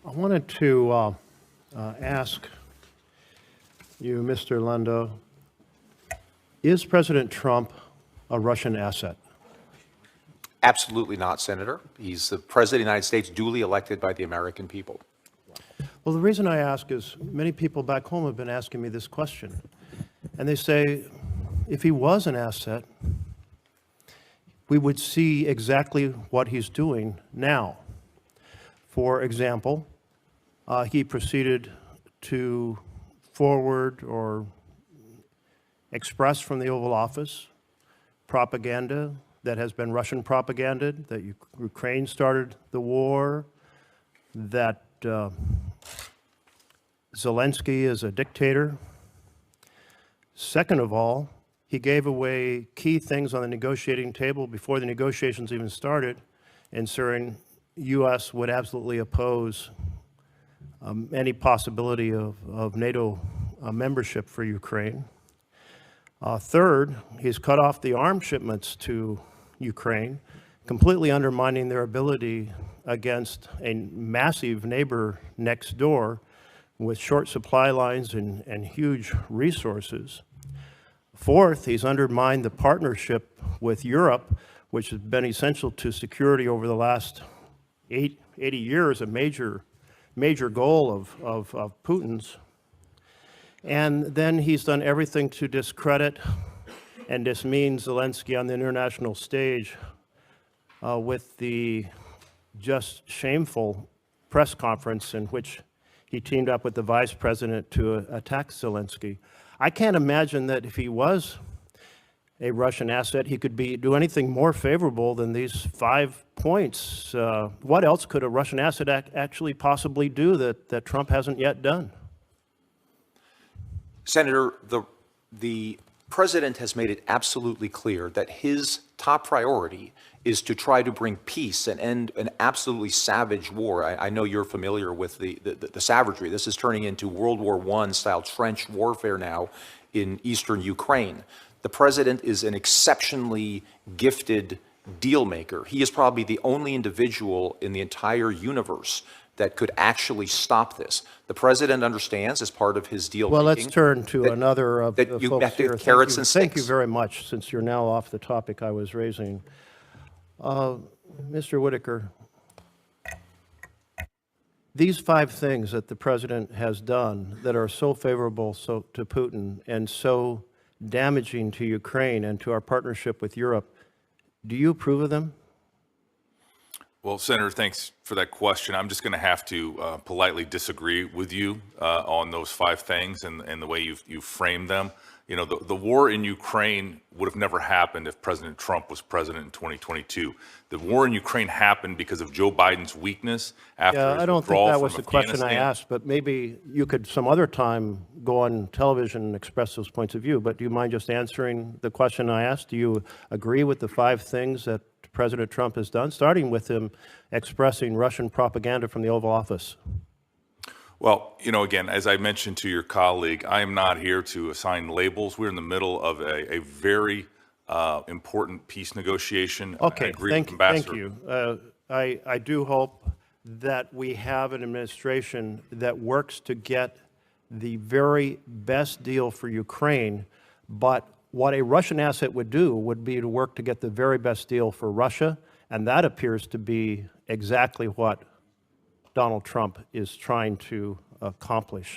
I wanted to ask you, Mr. Lando, is President Trump a Russian asset? Absolutely not, Senator. He's the President of the United States, duly elected by the American people. Well, the reason I ask is many people back home have been asking me this question. And they say, if he was an asset, we would see exactly what he's doing now. For example, he proceeded to forward or express from the Oval Office propaganda that has been Russian propaganda, that Ukraine started the war, that Zelensky is a dictator. Second of all, he gave away key things on the negotiating table before the negotiations even started, ensuring U.S. would absolutely oppose any possibility of NATO membership for Ukraine. Third, he's cut off the arms shipments to Ukraine, completely undermining their ability against a massive neighbor next door with short supply lines and huge resources. Fourth, he's undermined the partnership with Europe, which has been essential to security over the last 80 years, a major goal of Putin's. And then he's done everything to discredit and dismean Zelensky on the international stage with the just shameful press conference in which he teamed up with the vice president to attack Zelensky. I can't imagine that if he was a Russian asset, he could do anything more favorable than these 5 points. What else could a Russian asset actually possibly do that Trump hasn't yet done? Senator, the president has made it absolutely clear that his top priority is to try to bring peace and end an absolutely savage war. I know you're familiar with the savagery. This is turning into World War I style trench warfare now in eastern Ukraine. The president is an exceptionally gifted deal maker. He is probably the only individual in the entire universe that could actually stop this. The president understands, as part of his deal making. Well, let's turn to another of the folks here. Thank you very much, since you're now off the topic I was raising. Mr. Whitaker, these 5 things that the president has done that are so favorable to Putin and so damaging to Ukraine and to our partnership with Europe, do you approve of them? Well, Senator, thanks for that question. I'm just going to have to politely disagree with you on those 5 things and the way you've framed them. You know, the war in Ukraine would have never happened if President Trump was president in 2022. The war in Ukraine happened because of Joe Biden's weakness after his I don't think withdrawal that was from the question I Afghanistan. asked, but maybe you could some other time go on television and express those points of view. But do you mind just answering the question I asked? Do you agree with the 5 things that President Trump has done, starting with him expressing Russian propaganda from the Oval Office? Well, you know, again, as I mentioned to your colleague, I am not here to assign labels. We're in the middle of a very important peace negotiation. Okay, thank Ambassador. you. I do hope that we have an administration that works to get the very best deal for Ukraine, but what a Russian asset would do would be to work to get the very best deal for Russia, and that appears to be exactly what Donald Trump is trying to accomplish.